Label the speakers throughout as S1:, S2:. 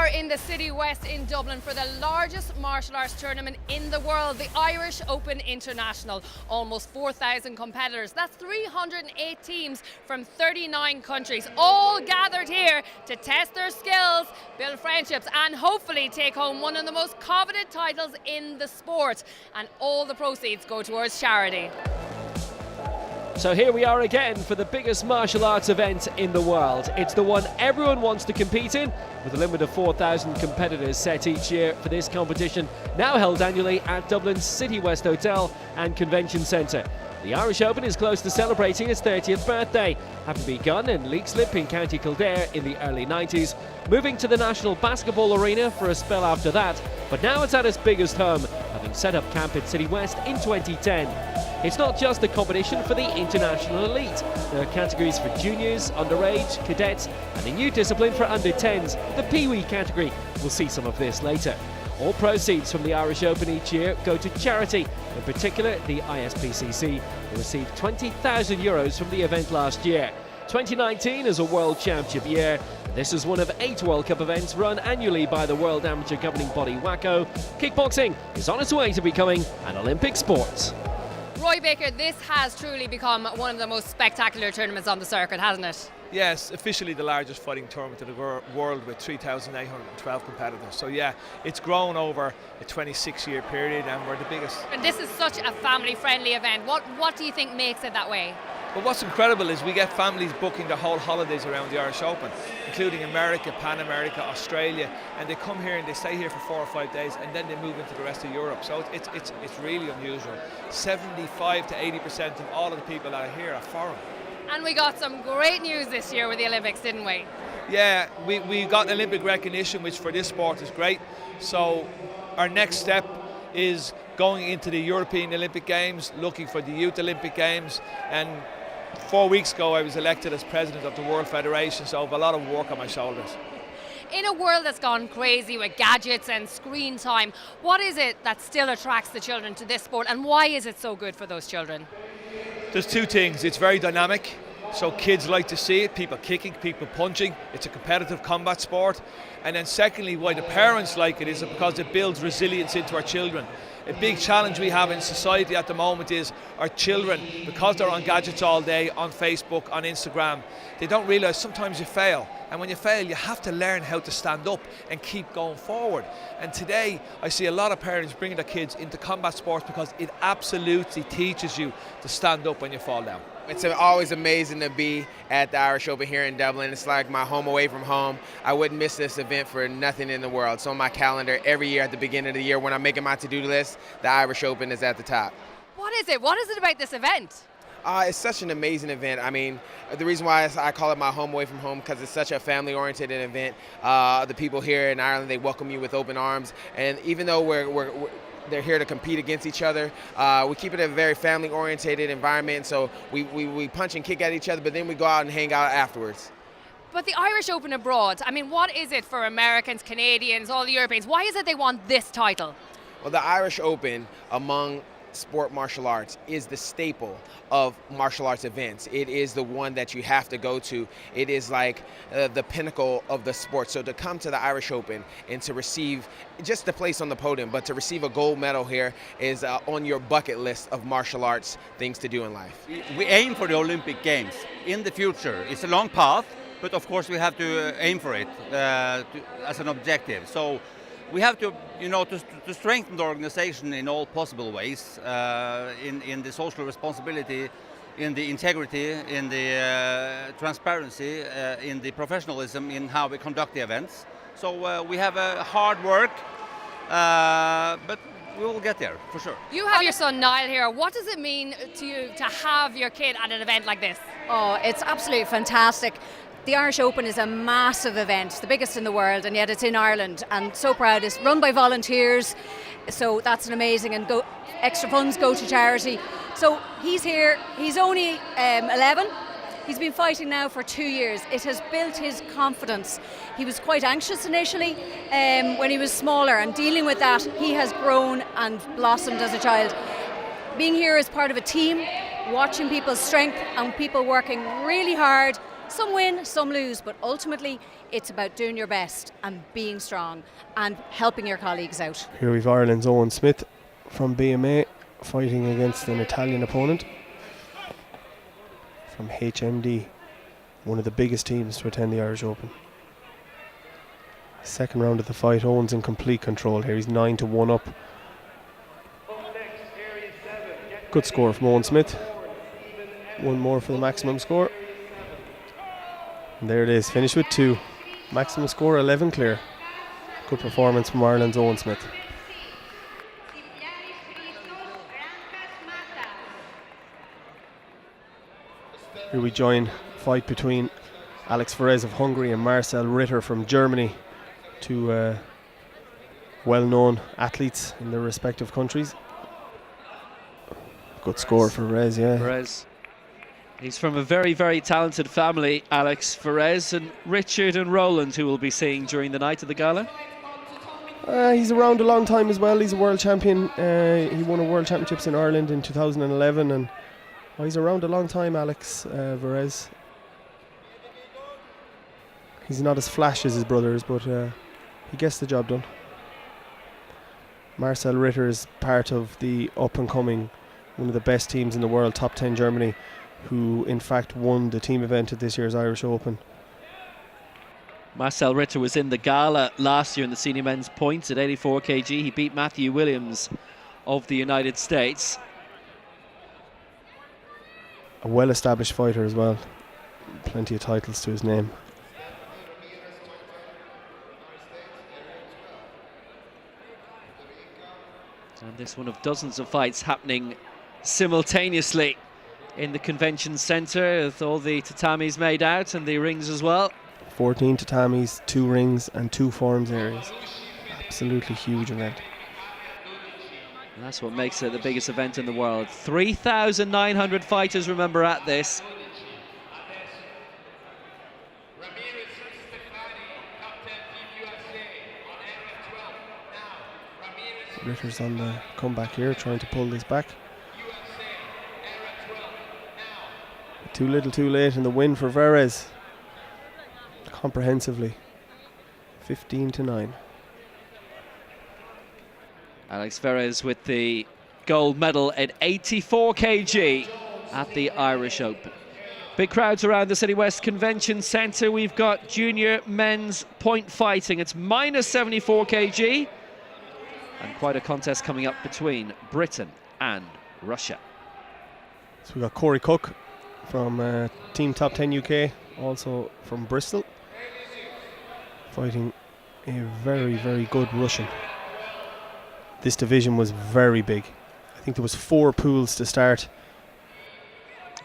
S1: are in the City West in Dublin for the largest martial arts tournament in the world, the Irish Open International. Almost 4,000 competitors. That's 308 teams from 39 countries, all gathered here to test their skills, build friendships, and hopefully take home one of the most coveted titles in the sport. And all the proceeds go towards charity.
S2: So here we are again for the biggest martial arts event in the world. It's the one everyone wants to compete in, with a limit of 4,000 competitors set each year for this competition, now held annually at Dublin's City West Hotel and Convention Centre. The Irish Open is close to celebrating its 30th birthday, having begun in Leixlip in County Kildare in the early 90s, moving to the National Basketball Arena for a spell after that, but now it's at its biggest home, having set up camp at City West in 2010. It's not just a competition for the international elite. There are categories for juniors, underage, cadets, and a new discipline for under-10s, the Pee-wee category. We'll see some of this later. All proceeds from the Irish Open each year go to charity, in particular the ISPCC, who received €20,000 from the event last year. 2019 is a World Championship year. This is one of 8 World Cup events run annually by the World Amateur Governing Body WACO. Kickboxing is on its way to becoming an Olympic sport.
S1: Roy Baker, this has truly become one of the most spectacular tournaments on the circuit, hasn't it?
S3: Yes, officially the largest fighting tournament in the world with 3,812 competitors. So yeah, it's grown over a 26-year period and we're the biggest.
S1: And this is such a family-friendly event. What do you think makes it that way?
S3: But what's incredible is we get families booking their whole holidays around the Irish Open, including America, Pan America, Australia, and they come here and they stay here for 4 or 5 days and then they move into the rest of Europe. So it's really unusual. 75 to 80% of all of the people that are here are foreign.
S1: And we got some great news this year with the Olympics, didn't we?
S3: Yeah, we got Olympic recognition, which for this sport is great. So our next step is going into the European Olympic Games, looking for the Youth Olympic Games, and 4 weeks ago I was elected as president of the World Federation, so I have a lot of work on my shoulders.
S1: In a world that's gone crazy with gadgets and screen time, what is it that still attracts the children to this sport, and why is it so good for those children?
S3: There's 2 things. It's very dynamic, so kids like to see it, people kicking, people punching. It's a competitive combat sport. And then secondly, why the parents like it is because it builds resilience into our children. A big challenge we have in society at the moment is our children, because they're on gadgets all day, on Facebook, on Instagram, they don't realise sometimes you fail. And when you fail, you have to learn how to stand up and keep going forward. And today, I see a lot of parents bringing their kids into combat sports because it absolutely teaches you to stand up when you fall down.
S4: It's always amazing to be at the Irish Open here in Dublin. It's like my home away from home. I wouldn't miss this event for nothing in the world. It's on my calendar every year at the beginning of the year when I'm making my to-do list. The Irish Open is at the top.
S1: What is it? What is it about this event?
S4: It's such an amazing event. I mean, the reason why I call it my home away from home because it's such a family-oriented event. The people here in Ireland, they welcome you with open arms. And even though they're here to compete against each other, we keep it a very family-oriented environment. So we punch and kick at each other, but then we go out and hang out afterwards.
S1: But the Irish Open abroad, I mean, what is it for Americans, Canadians, all the Europeans? Why is it they want this title?
S4: Well, the Irish Open, among sport martial arts, is the staple of martial arts events. It is the one that you have to go to. It is like the pinnacle of the sport. So to come to the Irish Open and to receive just the place on the podium, but to receive a gold medal here is on your bucket list of martial arts things to do in life.
S5: We aim for the Olympic Games in the future. It's a long path, but of course we have to aim for it as an objective. So we have to, to strengthen the organization in all possible ways, in the social responsibility, in the integrity, in the transparency, in the professionalism in how we conduct the events. So we have hard work, but we will get there for sure.
S1: You have your son Niall here. What does it mean to you to have your kid at an event like this?
S6: Oh, it's absolutely fantastic. The Irish Open is a massive event, the biggest in the world, and yet it's in Ireland. And so proud. It's run by volunteers, so that's an amazing, and extra funds go to charity. So he's here. He's only 11. He's been fighting now for 2 years. It has built his confidence. He was quite anxious initially when he was smaller, and dealing with that, he has grown and blossomed as a child. Being here as part of a team, watching people's strength and people working really hard Some win, some lose, but ultimately it's about doing your best and being strong and helping your colleagues out.
S7: Here we've Ireland's Owen Smith from BMA fighting against an Italian opponent from HMD, one of the biggest teams to attend the Irish Open. Second round of the fight, Owen's in complete control here. He's 9-1 up. Good score from Owen Smith. One more for the maximum score. And there it is, finished with 2. Maximum score 11 clear. Good performance from Ireland's Owen Smith. Here we join fight between Alex Ferez of Hungary and Marcel Ritter from Germany, two well-known athletes in their respective countries. Good score for Ferez, yeah.
S2: Ferez. He's from a very, very talented family, Alex Ferez, and Richard and Roland, who we'll be seeing during the night of the gala.
S7: He's around a long time as well. He's a world champion. He won a world championships in Ireland in 2011, and he's around a long time, Alex Ferez. He's not as flash as his brothers, but he gets the job done. Marcel Ritter is part of the up-and-coming, one of the best teams in the world, top 10 Germany, who in fact won the team event at this year's Irish Open.
S2: Marcel Ritter was in the gala last year in the senior men's points at 84 kg. He beat Matthew Williams of the United States.
S7: A well-established fighter as well. Plenty of titles to his name.
S2: And this one of dozens of fights happening simultaneously in the convention centre, with all the tatamis made out and the rings as well.
S7: 14 tatamis, 2 rings and 2 forms areas. Absolutely huge event.
S2: And that's what makes it the biggest event in the world. 3,900 fighters, remember, at this.
S7: Ritter's on the comeback here, trying to pull this back. Too little, too late, and the win for Ferez. Comprehensively. 15-9.
S2: Alex Ferez with the gold medal at 84 kg at the Irish Open. Big crowds around the City West Convention Centre. We've got junior men's point fighting. It's minus 74 kg. And quite a contest coming up between Britain and Russia.
S7: So we've got Corey Cook from Team Top 10 UK, also from Bristol, fighting a very, very good Russian. This division was very big. I think there was 4 pools to start.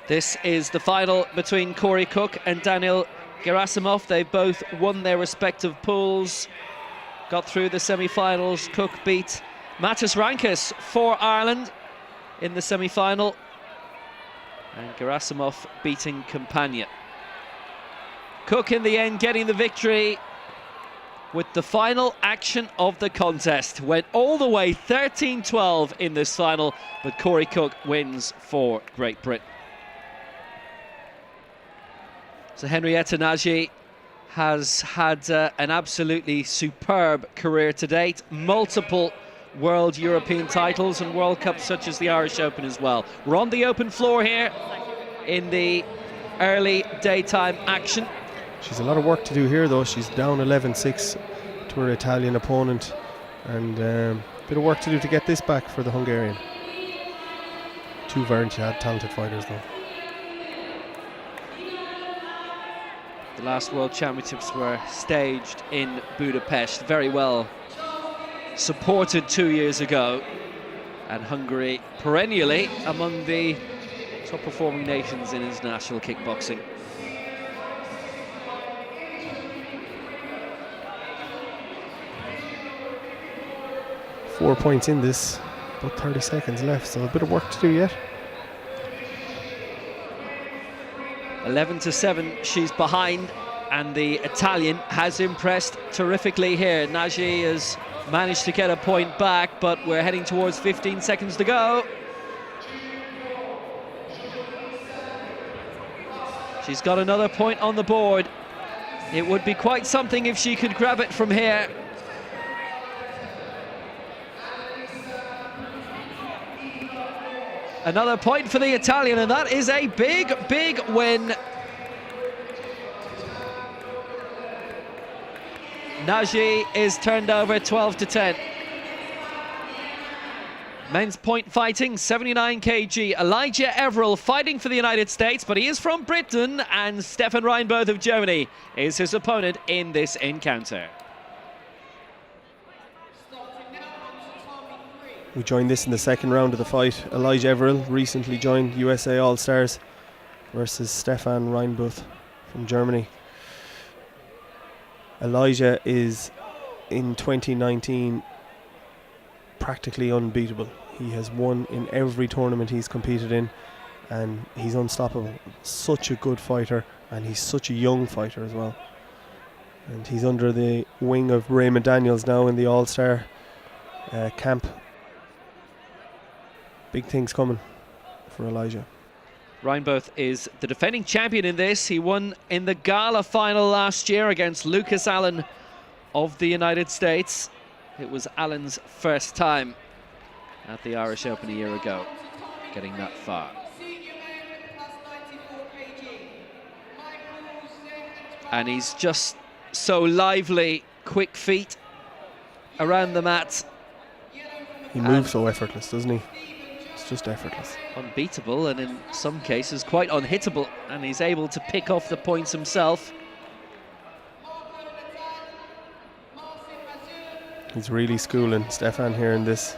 S2: This is the final between Corey Cook and Daniil Gerasimov. They both won their respective pools, got through the semi-finals. Cook beat Matas Rankas for Ireland in the semi-final, and Gerasimov beating Campagna. Cook in the end getting the victory with the final action of the contest. Went all the way 13-12 in this final, but Corey Cook wins for Great Britain. So Henrietta Nagy has had an absolutely superb career to date. Multiple World European titles and World Cups such as the Irish Open as well. We're on the open floor here in the early daytime action.
S7: She's a lot of work to do here though. She's down 11-6 to her Italian opponent, and a bit of work to do to get this back for the Hungarian. 2 very talented fighters though.
S2: The last World Championships were staged in Budapest, very well supported 2 years ago, and Hungary perennially among the top performing nations in international kickboxing.
S7: Four points in this, about 30 seconds left, so a bit of work to do yet.
S2: 11-7, she's behind, and the Italian has impressed terrifically here. Nagy has managed to get a point back, but we're heading towards 15 seconds to go. She's got another point on the board. It would be quite something if she could grab it from here. Another point for the Italian, and that is a big, big win. Nagy is turned over 12-10. Men's point fighting, 79 kg. Elijah Everill fighting for the United States, but he is from Britain, and Stefan Reinboth of Germany is his opponent in this encounter.
S7: We joined this in the second round of the fight. Elijah Everill recently joined USA All-Stars versus Stefan Reinboth from Germany. Elijah is, in 2019, practically unbeatable. He has won in every tournament he's competed in, and he's unstoppable. Such a good fighter, and he's such a young fighter as well. And he's under the wing of Raymond Daniels now in the All-Star camp. Big things coming for Elijah.
S2: Reinboth is the defending champion in this. He won in the gala final last year against Lucas Allen of the United States. It was Allen's first time at the Irish Open a year ago, getting that far. And he's just so lively, quick feet around the mat.
S7: He moves so effortless, doesn't he? It's just effortless.
S2: Unbeatable, and in some cases quite unhittable, and he's able to pick off the points himself.
S7: He's really schooling Stefan here in this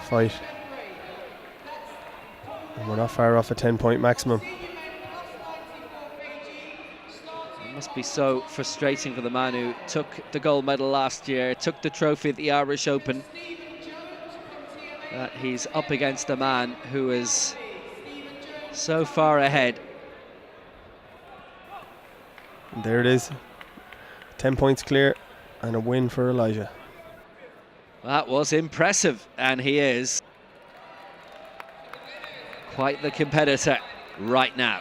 S7: fight. And we're not far off a 10-point maximum.
S2: It must be so frustrating for the man who took the gold medal last year, took the trophy at the Irish Open, that he's up against a man who is so far ahead.
S7: And there it is. 10 points clear and a win for Elijah.
S2: That was impressive, and he is quite the competitor right now.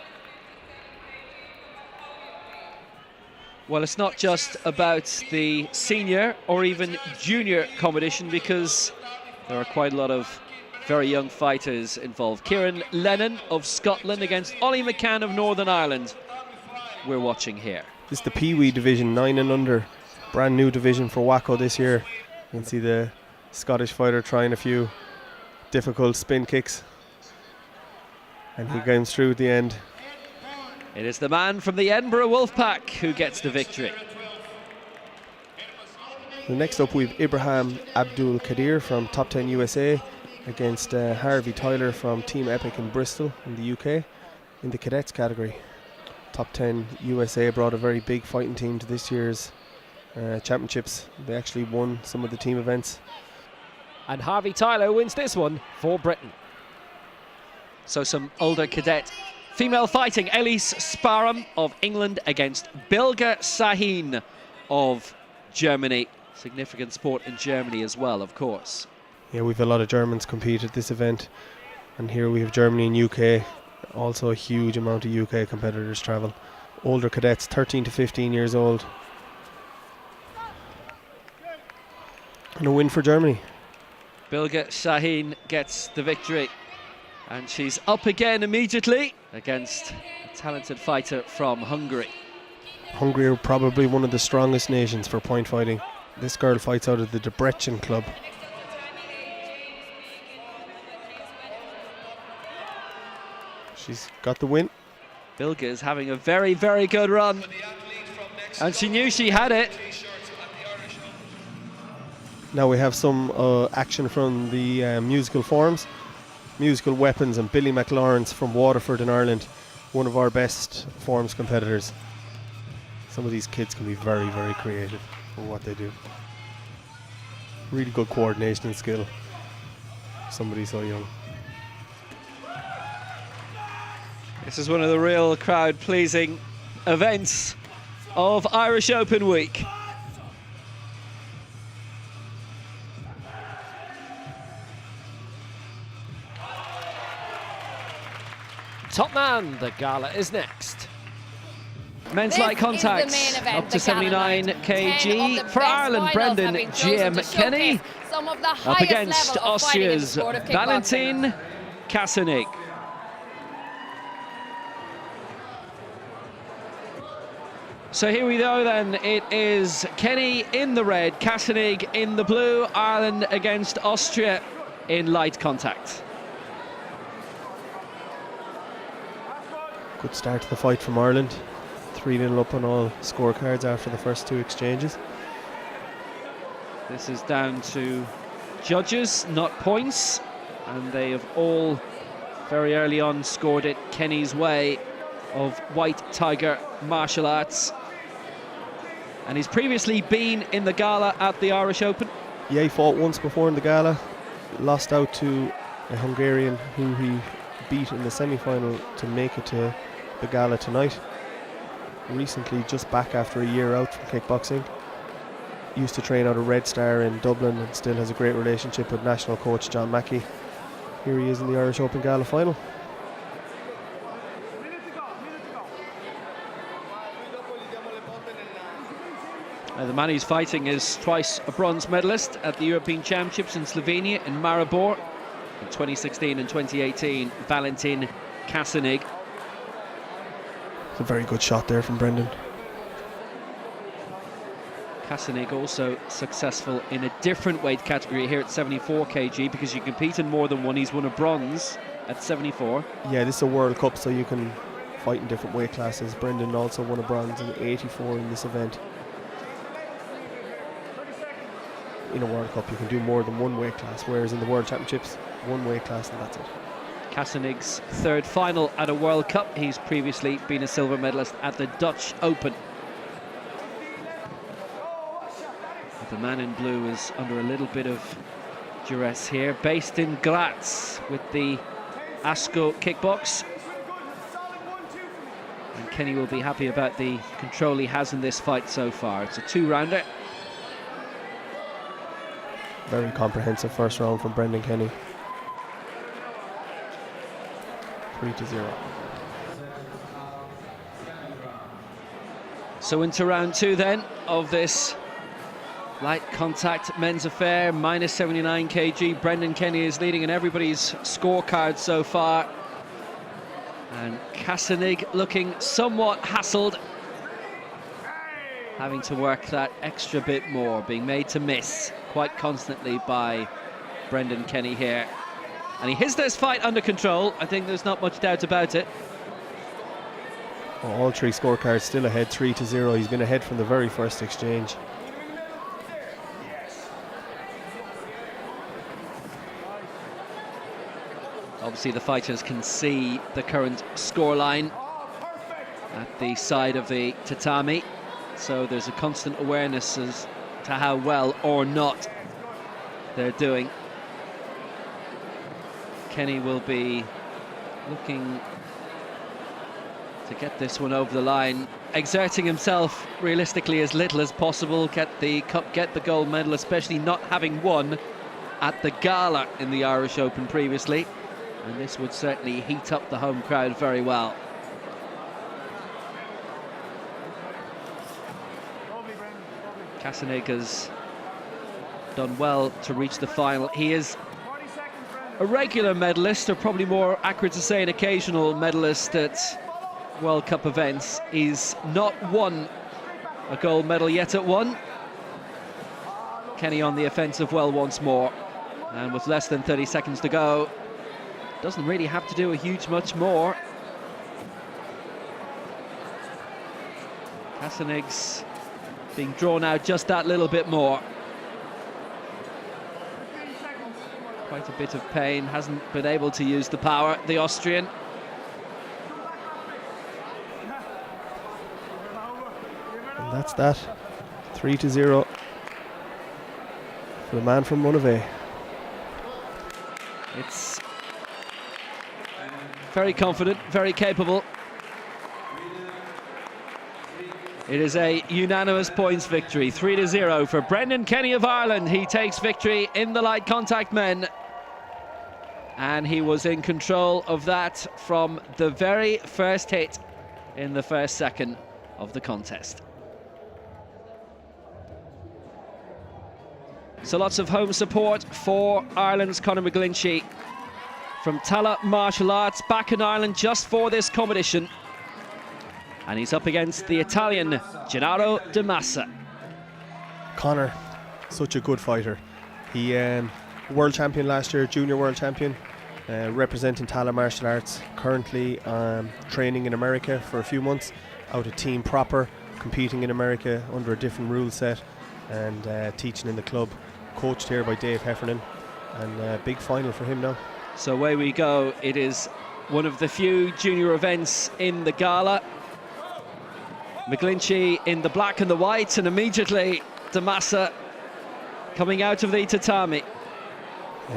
S2: Well, it's not just about the senior or even junior competition, because there are quite a lot of very young fighters involved. Kieran Lennon of Scotland against Ollie McCann of Northern Ireland. We're watching here.
S7: This is the Pee Wee division, 9 and under. Brand new division for WACO this year. You can see the Scottish fighter trying a few difficult spin kicks. And he comes through at the end.
S2: It is the man from the Edinburgh Wolfpack who gets the victory.
S7: So next up we have Ibrahim Abdul Kadir from Top 10 USA against Harvey Tyler from Team Epic in Bristol in the UK in the cadets category. Top 10 USA brought a very big fighting team to this year's championships. They actually won some of the team events.
S2: And Harvey Tyler wins this one for Britain. So some older cadet female fighting. Elise Sparham of England against Bilge Sahin of Germany. Significant sport in Germany as well, of course.
S7: Yeah, we've a lot of Germans compete at this event, and here we have Germany and UK. Also a huge amount of UK competitors travel. Older cadets, 13 to 15 years old. And a win for Germany.
S2: Bilge Sahin gets the victory, and she's up again immediately against a talented fighter from Hungary.
S7: Hungary are probably one of the strongest nations for point fighting. This girl fights out of the Debrecen club. She's got the win.
S2: Bilge is having a very, very good run, and she knew she had it.
S7: Now we have some action from the musical forms. Musical Weapons and Billy McLawrence from Waterford in Ireland, one of our best forms competitors. Some of these kids can be very, very creative for what they do. Really good coordination and skill. Somebody so young.
S2: This is one of the real crowd-pleasing events of Irish Open week. Top Man, the gala is next. Men's
S1: This
S2: light contact
S1: is the main event,
S2: up to
S1: the Gala
S2: 79
S1: night. 10
S2: kg
S1: of the
S2: for
S1: best
S2: Ireland.
S1: finals
S2: Brendan
S1: have been chosen to
S2: GM Kenny
S1: showcase some of the
S2: up
S1: highest
S2: against
S1: level of fighting in the
S2: Austria's
S1: sport of kickboxing.
S2: Valentin Kasanik. So here we go then, it is Kenny in the red, Kasanig in the blue, Ireland against Austria in light contact.
S7: Good start to the fight from Ireland. 3-0 up on all scorecards after the first two exchanges.
S2: This is down to judges, not points, and they have all very early on scored it Kenny's way of White Tiger Martial Arts. And he's previously been in the gala at the Irish Open.
S7: Yeah, he fought once before in the gala, lost out to a Hungarian who he beat in the semi-final to make it to the gala tonight. Recently just back after a year out from kickboxing. Used to train out of Red Star in Dublin and still has a great relationship with national coach John Mackey. Here he is in the Irish Open gala final.
S2: The man he's fighting is twice a bronze medalist at the European Championships in Slovenia in Maribor in 2016 and 2018, Valentin Kasanig.
S7: It's a very good shot there from Brendan.
S2: Kasanig also successful in a different weight category here at 74 kg because you compete in more than one. He's won a bronze at 74.
S7: Yeah, this is a World Cup, so you can fight in different weight classes. Brendan also won a bronze in 84 in this event. In a World Cup you can do more than one weight class, whereas in the World Championships, one weight class and that's it.
S2: Kasanig's third final at a World Cup. He's previously been a silver medalist at the Dutch Open. The man in blue is under a little bit of duress here. Based in Graz with the ASCO Kickbox. And Kenny will be happy about the control he has in this fight so far. It's a two-rounder.
S7: Very comprehensive first round from Brendan Kenny. 3-0.
S2: So into round two then of this light contact men's affair, minus 79 kg. Brendan Kenny is leading in everybody's scorecard so far. And Kasanig looking somewhat hassled, having to work that extra bit more, being made to miss quite constantly by Brendan Kenny here. And he has this fight under control. I think there's not much doubt about it.
S7: All three scorecards still ahead, 3-0. He's been ahead from the very first exchange.
S2: Obviously the fighters can see the current scoreline at the side of the tatami, so there's a constant awareness as to how well or not they're doing. Kenny will be looking to get this one over the line, exerting himself realistically as little as possible, get the cup, get the gold medal, especially not having won at the gala in the Irish Open previously. And this would certainly heat up the home crowd very well. Kasanig has done well to reach the final. He is a regular medalist, or probably more accurate to say an occasional medalist at World Cup events. He's not won a gold medal yet at one. Kenny on the offensive well once more. And with less than 30 seconds to go, doesn't really have to do a huge much more. Kasanig's being drawn out just that little bit more. Quite a bit of pain, hasn't been able to use the power, the Austrian.
S7: And that's that. 3-0 for the man from Monivea.
S2: It's very confident, very capable. It is a unanimous points victory, 3-0 for Brendan Kenny of Ireland. He takes victory in the light contact men. And he was in control of that from the very first hit in the first second. of the contest. So lots of home support for Ireland's Conor McGlinchey from Tala Martial Arts, back in Ireland just for this competition. And he's up against the Italian Gennaro De Massa.
S7: Conor, such a good fighter. He world champion last year, junior world champion, representing Tala Martial Arts. Currently training in America for a few months, out of Team Proper, competing in America under a different rule set, and teaching in the club. Coached here by Dave Heffernan, and big final for him now.
S2: So away we go. It is one of the few junior events in the gala. McGlinchey in the black and the white, and immediately De Massa coming out of the tatami.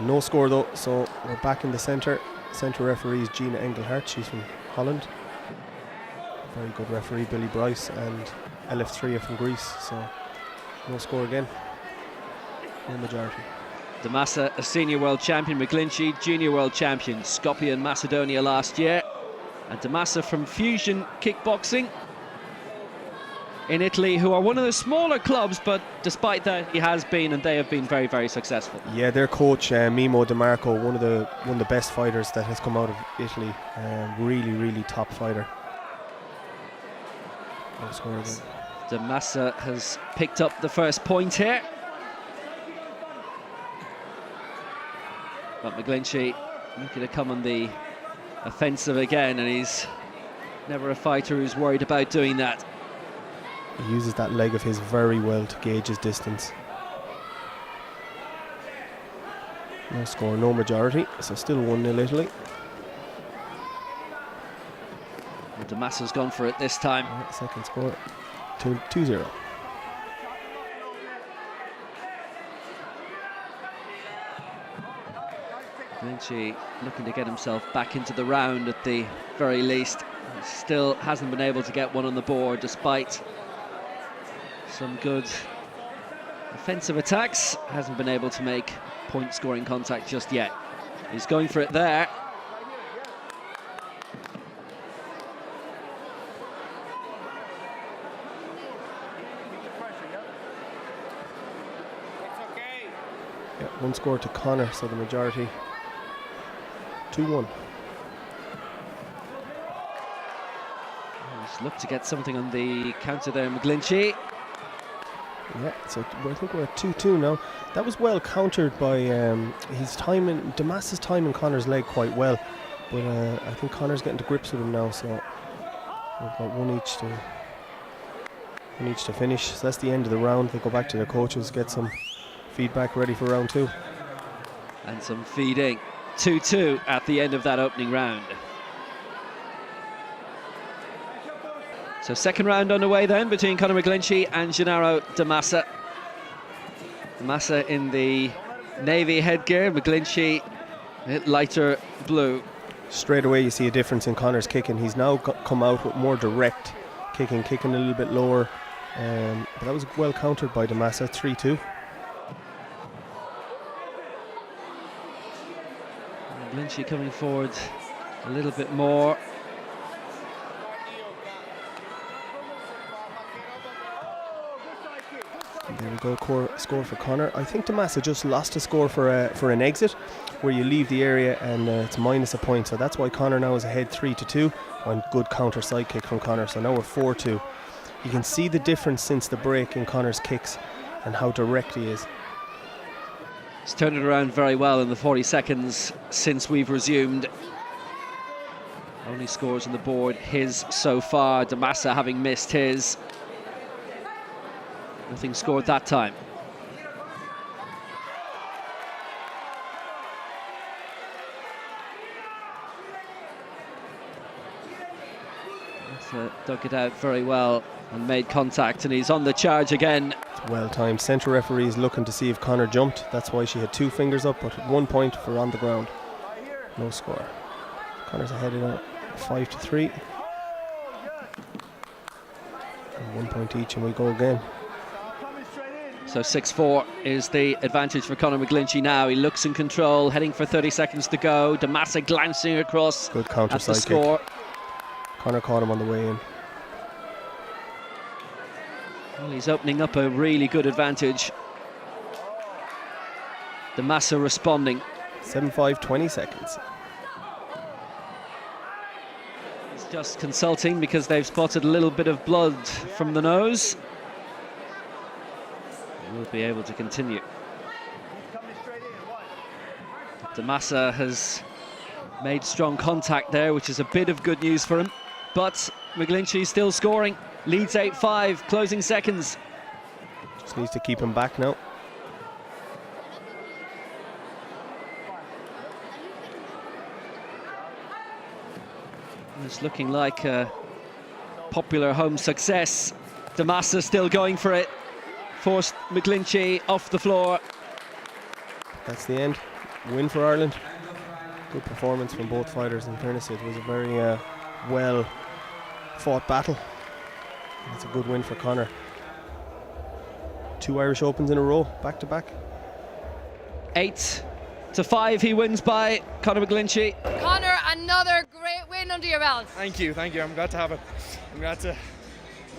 S7: No score though, so we're back in the centre. Centre referee is Gina Engelhardt, she's from Holland. Very good referee, Billy Bryce, and LF3 from Greece, so no score again. No majority.
S2: De Massa, a senior world champion. McGlinchey, junior world champion. Skopje in Macedonia last year. And De Massa from Fusion Kickboxing in Italy, who are one of the smaller clubs, but despite that, he has been, and they have been very, very successful.
S7: Yeah, their coach, Mimo De Marco, one of the best fighters that has come out of Italy. Really, really top fighter. No score again.
S2: De Massa has picked up the first point here. But McGlinchey looking to come on the offensive again, and he's never a fighter who's worried about doing that.
S7: He uses that leg of his very well to gauge his distance. No score, no majority, so still 1-0 Italy.
S2: And De Massa's gone for it this time.
S7: Second score, 2-0.
S2: McGlinchey looking to get himself back into the round at the very least. He still hasn't been able to get one on the board despite some good offensive attacks. Hasn't been able to make point scoring contact just yet. He's going for it there.
S7: Yeah, one score to Conor, so the majority 2-1.
S2: He's looked to get something on the counter there, McGlinchey.
S7: Yeah, so I think we're at 2-2 now. That was well countered by his timing, De Massa's timing Conor's leg quite well, but I think Conor's getting to grips with him now, so we've got one each to finish. So that's the end of the round. They go back to their coaches, get some feedback ready for round 2.
S2: And some feeding. 2-2 at the end of that opening round. So second round underway then between Conor McGlinchey and Gennaro De Massa. De Massa in the navy headgear, McGlinchey a bit lighter blue.
S7: Straight away you see a difference in Conor's kicking. He's now come out with more direct kicking a little bit lower, but that was well countered by De Massa. 3-2.
S2: McGlinchey coming forward a little bit more.
S7: There we go, score for Conor. I think De Massa just lost a score for an exit, where you leave the area and it's minus a point. So that's why Conor now is ahead 3-2 on good counter side kick from Conor. So now we're 4-2. You can see the difference since the break in Conor's kicks and how direct he is.
S2: He's turned it around very well in the 40 seconds since we've resumed. Only scores on the board, his so far. De Massa having missed his. Nothing scored that time. Massa dug it out very well and made contact, and he's on the charge again.
S7: It's well timed. Centre referee is looking to see if Conor jumped. That's why she had 2 fingers up, but 1 point for on the ground. No score. Conor's ahead of 5-3. And 1 point each, and we go again.
S2: So 6-4 is the advantage for Conor McGlinchey now. He looks in control, heading for 30 seconds to go. De Massa glancing across.
S7: Good counter
S2: at the
S7: side
S2: score.
S7: kick. Conor caught him on the way in.
S2: Well, he's opening up a really good advantage. The Massa responding.
S7: 7-5, 20 seconds.
S2: He's just consulting because they've spotted a little bit of blood from the nose. We'll be able to continue. The Massa has made strong contact there, which is a bit of good news for him. But McGlinchey still scoring. Leads 8-5, closing seconds.
S7: Just needs to keep him back now.
S2: It's looking like a popular home success. The Massa still going for it. Forced McGlinchey off the floor.
S7: That's the end. Win for Ireland. Good performance from both fighters. In fairness, it was a very well fought battle. It's a good win for Conor. 2 Irish Opens in a row, back to back.
S2: 8-5 he wins by Conor McGlinchey.
S1: Conor, another great win under your belt.
S8: Thank you. I'm glad to have it. I'm glad to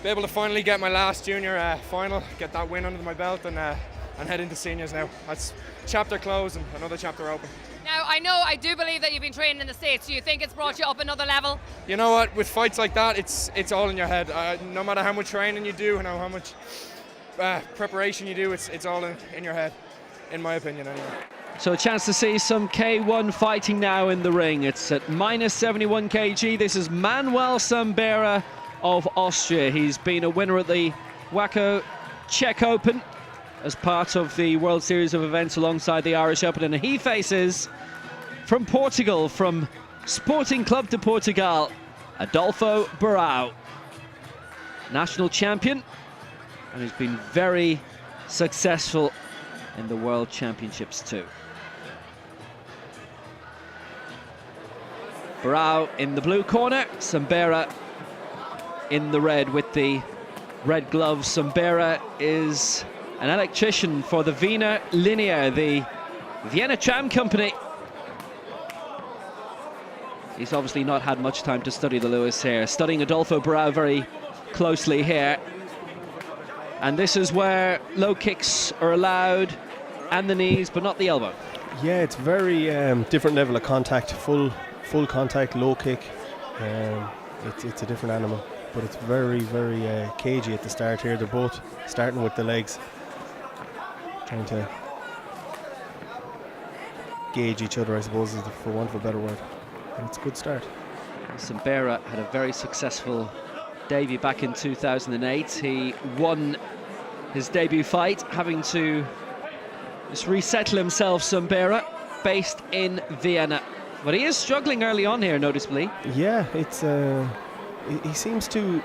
S8: be able to finally get my last junior final, get that win under my belt, and head into seniors now. That's chapter closed and another chapter open.
S1: Now, I do believe that you've been training in the States. Do you think it's brought you up another level?
S8: You know what? With fights like that, it's all in your head. No matter how much training you do, how much preparation you do, it's all in your head, in my opinion anyway.
S2: So a chance to see some K1 fighting now in the ring. It's at -71 kg. This is Manuel Sambera of Austria. He's been a winner at the Waco Czech Open as part of the World Series of events alongside the Irish Open, and he faces from Portugal, from Sporting Club de Portugal, Adolfo Barão, national champion, and he's been very successful in the World Championships too. Barão in the blue corner, Sambera in the red with the red gloves. Sambera is an electrician for the Wiener Linear, the Vienna Tram Company. He's obviously not had much time to study the Lewis here, studying Adolfo Barão very closely here. And this is where low kicks are allowed, and the knees, but not the elbow.
S7: Yeah, it's very different level of contact, full contact, low kick. It's a different animal, but it's very, very cagey at the start here. They're both starting with the legs, trying to gauge each other, I suppose, for want of a better word. And it's a good start.
S2: Sambera had a very successful debut back in 2008. He won his debut fight, having to just resettle himself. Sambera, based in Vienna, but he is struggling early on here, noticeably.
S7: Yeah, it's he seems to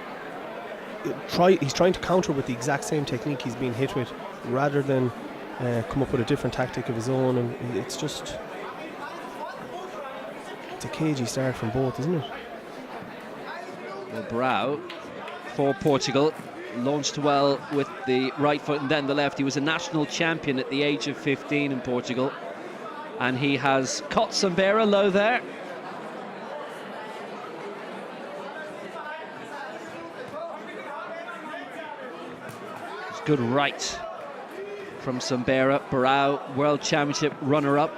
S7: he's trying to counter with the exact same technique he's been hit with, rather than come up with a different tactic of his own, and it's a cagey start from both, isn't it?
S2: Well, Barão, for Portugal, launched well with the right foot and then the left. He was a national champion at the age of 15 in Portugal, and he has caught Sambera low there. It's good right from Sambera. Barão, World Championship runner-up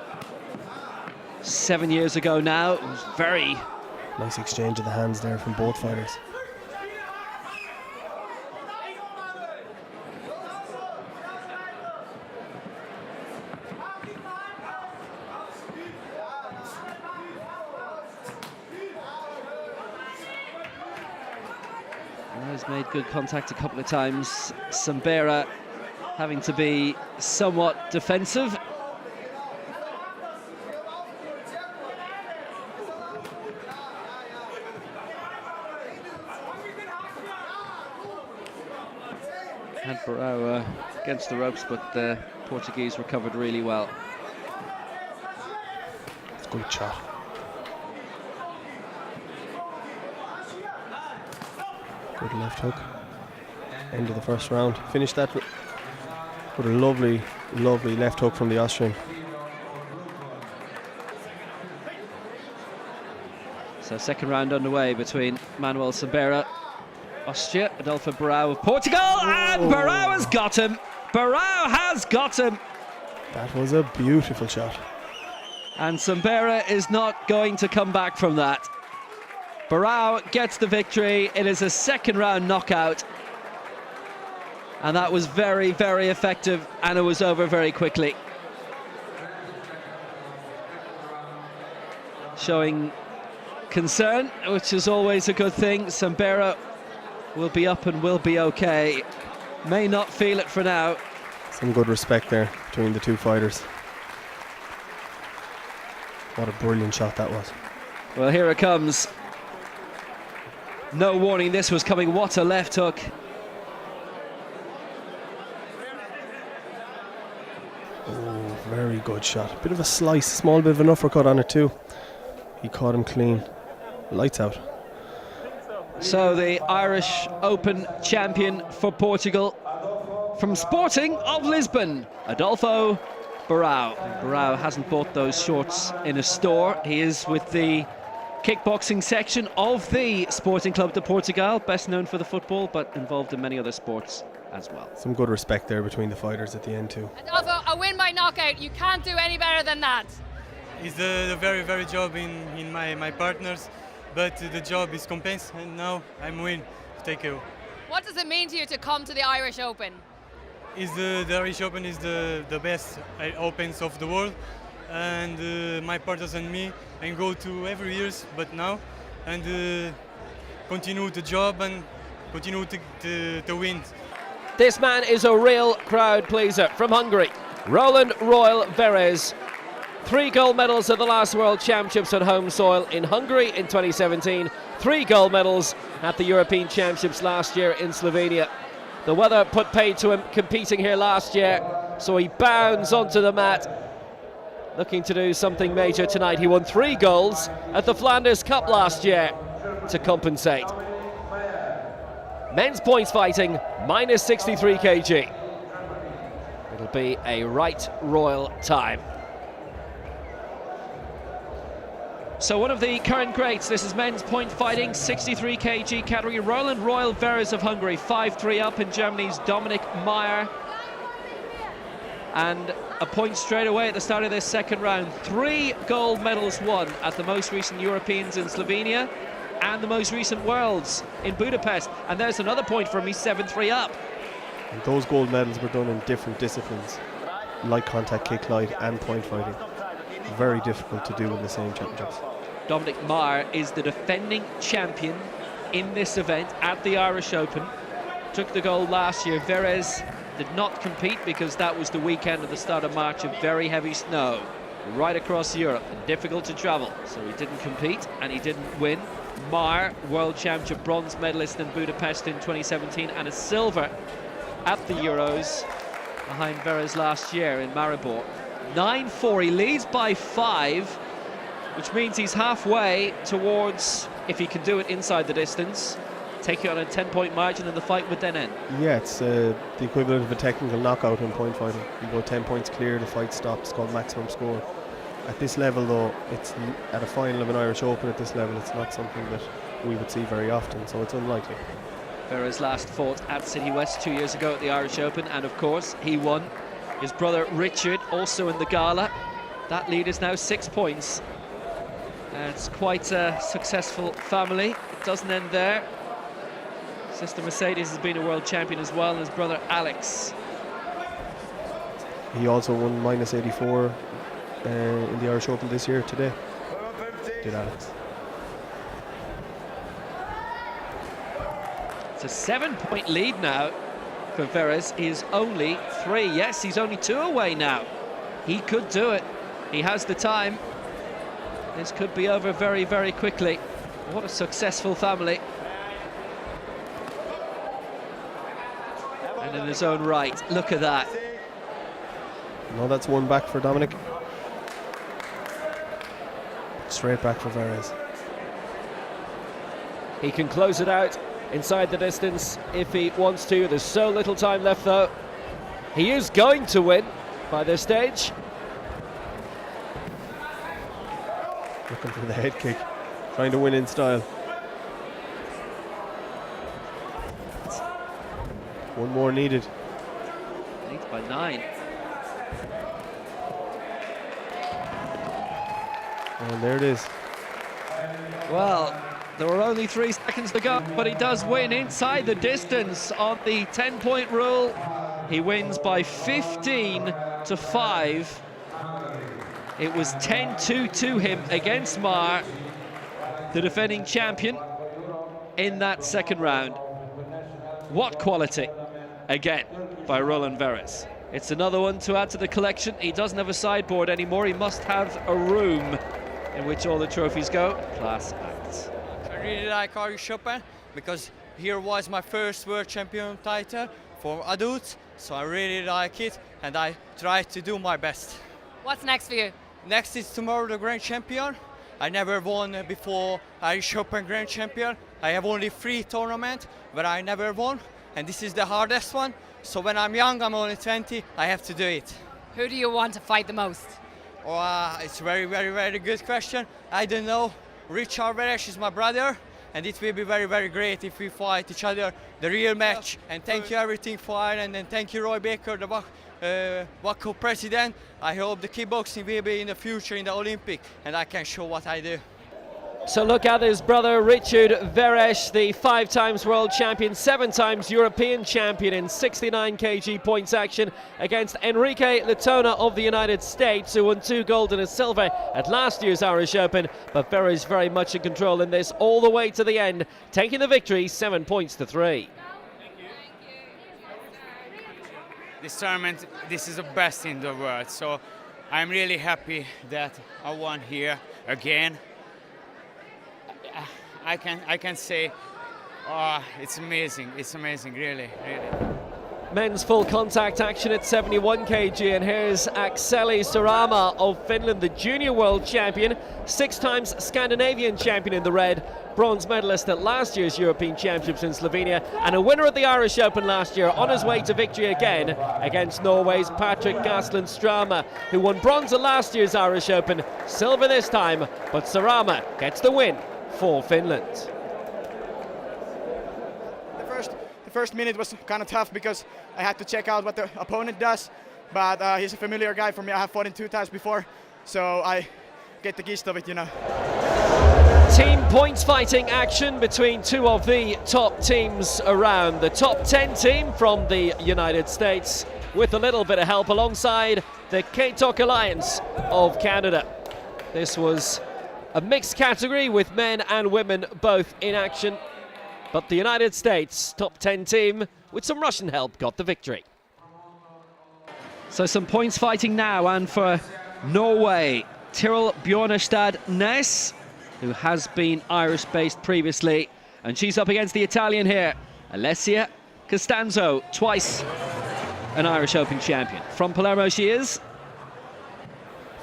S2: 7 years ago now. It was very
S7: nice exchange of the hands there from both fighters.
S2: He's made good contact a couple of times. Sambera having to be somewhat defensive. Had Barão against the ropes, but the Portuguese recovered really well.
S7: It's a good shot. Good left hook. End of the first round. Finished that with a lovely, lovely left hook from the Austrian. So
S2: second round underway between Manuel Sambera Austria, Adolfo Barão of Portugal, and Barão has got him. Barão has got him.
S7: That was a beautiful shot.
S2: And Sambera is not going to come back from that. Barão gets the victory. It is a second round knockout. And that was very, very effective, and it was over very quickly. Showing concern, which is always a good thing. Sambera will be up and will be okay. May not feel it for now.
S7: Some good respect there between the two fighters. What a brilliant shot that was.
S2: Well, here it comes. No warning this was coming. What a left hook.
S7: Oh, very good shot. Bit of a slice, small bit of an uppercut on it too. He caught him clean. Lights out.
S2: So the Irish Open champion for Portugal, from Sporting of Lisbon, Adolfo Barão. Barão hasn't bought those shorts in a store. He is with the kickboxing section of the Sporting Club de Portugal, best known for the football, but involved in many other sports as well.
S7: Some good respect there between the fighters at the end too.
S1: Adolfo, a win by knockout. You can't do any better than that.
S9: It's the very, very job in my partners, but the job is compensated, and now I'm win. Thank you.
S1: What does it mean to you to come to the Irish Open?
S9: The Irish Open is the best opens of the world, and my partners and me and go to every years, but now and continue the job and continue to win.
S2: This man is a real crowd pleaser from Hungary. Roland Royal Verez. 3 gold medals at the last World Championships on home soil in Hungary in 2017. 3 gold medals at the European Championships last year in Slovenia. The weather put paid to him competing here last year, so he bounds onto the mat, looking to do something major tonight. He won 3 golds at the Flanders Cup last year to compensate. Men's points fighting, minus 63 kg. It'll be a right royal time. So one of the current greats, this is men's point fighting, 63 kg category. Roland Royal Verez of Hungary, 5-3 up in Germany's Dominic Meyer. And a point straight away at the start of this second round. 3 gold medals won at the most recent Europeans in Slovenia and the most recent Worlds in Budapest. And there's another point for him, he's 7-3 up.
S7: And those gold medals were done in different disciplines, like contact kick, light and point fighting. Very difficult to do in the same championships.
S2: Dominic Meyer is the defending champion in this event at the Irish Open. Took the gold last year. Verez did not compete because that was the weekend of the start of March of very heavy snow right across Europe and difficult to travel. So he didn't compete and he didn't win. Meyer, world championship bronze medalist in Budapest in 2017 and a silver at the Euros behind Verez last year in Maribor. 9-4, he leads by 5, which means he's halfway towards, if he can do it inside the distance, take it on a 10-point margin and the fight would then end.
S7: Yeah, it's the equivalent of a technical knockout in point fighting. You go 10 points clear, the fight stops, it's called maximum score. At this level though, it's at a final of an Irish Open at this level, it's not something that we would see very often, so it's unlikely.
S2: Verez last fought at City West 2 years ago at the Irish Open, and of course he won. His brother Richard also in the gala. That lead is now 6 points. It's quite a successful family. It doesn't end there. Sister Mercedes has been a world champion as well, and his brother Alex.
S7: He also won minus 84 in the Irish Open this year today. Did Alex.
S2: It's a 7-point lead now for Verez. He is only 3. Yes, he's only 2 away now. He could do it. He has the time. This could be over very, very quickly. What a successful family. And in his own right, look at that.
S7: No, that's one back for Dominic. Straight back for Verez.
S2: He can close it out inside the distance if he wants to. There's so little time left though. He is going to win by this stage.
S7: Looking for the head kick, trying to win in style. One more needed.
S2: 8 by 9.
S7: And there it is.
S2: Well, there were only 3 seconds to go, but he does win inside the distance on the 10-point rule. He wins by 15 to 5. It was 10-2 to him against Mar, the defending champion, in that second round. What quality, again, by Roland Veres. It's another one to add to the collection. He doesn't have a sideboard anymore. He must have a room in which all the trophies go. Class act.
S10: I really like Irish Open because here was my first world champion title for adults, so I really like it and I try to do my best.
S1: What's next for you?
S10: Next is tomorrow the Grand Champion. I never won before Irish Open Grand Champion. I have only 3 tournaments where I never won, and this is the hardest one. So when I'm young, I'm only 20, I have to do it.
S1: Who do you want to fight the most?
S10: Oh, it's a very, very, very good question. I don't know. Richard Veres is my brother, and it will be very, very great if we fight each other, the real match. And thank you everything for Ireland, and thank you Roy Baker, the WACO president. I hope the kickboxing will be in the future in the Olympic, and I can show what I do.
S2: So look at his brother Richard Veres, the 5 times world champion, 7 times European champion in 69 kg points action against Enrique Latona of the United States, who won 2 gold and a silver at last year's Irish Open. But Veres very much in control in this all the way to the end, taking the victory 7 points to 3.
S11: This tournament, this is the best in the world, so I'm really happy that I won here again. I can say, oh, it's amazing, really.
S2: Men's full contact action at 71 kg, and here's Akseli Sarama of Finland, the junior world champion, 6 times Scandinavian champion in the red, bronze medalist at last year's European Championships in Slovenia, and a winner at the Irish Open last year, on his way to victory again against Norway's Patrick Gasland Strama, who won bronze at last year's Irish Open, silver this time, but Sarama gets the win for Finland.
S8: The first minute was kind of tough because I had to check out what the opponent does, but he's a familiar guy for me. I have fought him 2 times before, so I get the gist of it, you know.
S2: Team points fighting action between 2 of the top teams around. The top 10 team from the United States, with a little bit of help alongside the K-Talk Alliance of Canada. This was a mixed category with men and women both in action, but the United States top 10 team with some Russian help got the victory. So some points fighting now, and for Norway, Tiril Bjornestad Næss, who has been Irish based previously, and she's up against the Italian here, Alessia Costanzo, twice an Irish Open champion. From Palermo she is.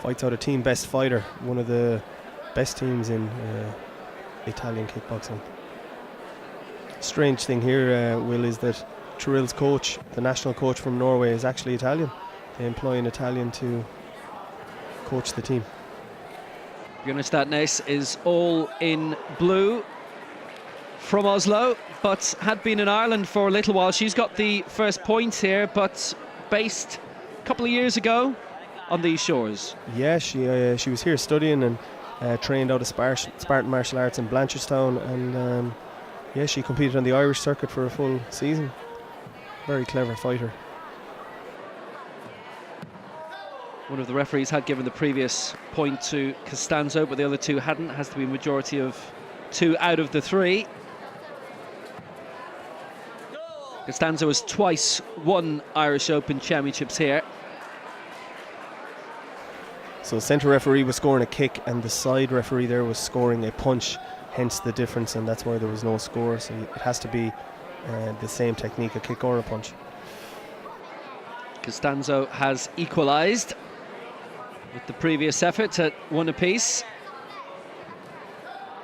S7: Fights out a team best fighter, one of the best teams in Italian kickboxing. Strange thing here, Will, is that Tiril's coach, the national coach from Norway, is actually Italian. They employ an Italian to coach the team.
S2: Bjornestad Næss is all in blue, from Oslo, but had been in Ireland for a little while. She's got the first point here, but based a couple of years ago on these shores.
S7: Yeah, she was here studying and trained out of Spartan Martial Arts in Blanchardstown, and yeah, she competed on the Irish circuit for a full season. Very clever fighter.
S2: One of the referees had given the previous point to Costanzo, but the other 2 hadn't. Has to be a majority of 2 out of the 3. Costanzo has twice won Irish Open championships here.
S7: So the centre referee was scoring a kick and the side referee there was scoring a punch, hence the difference, and that's why there was no score. So it has to be the same technique, a kick or a punch.
S2: Costanzo has equalised with the previous effort at 1 apiece.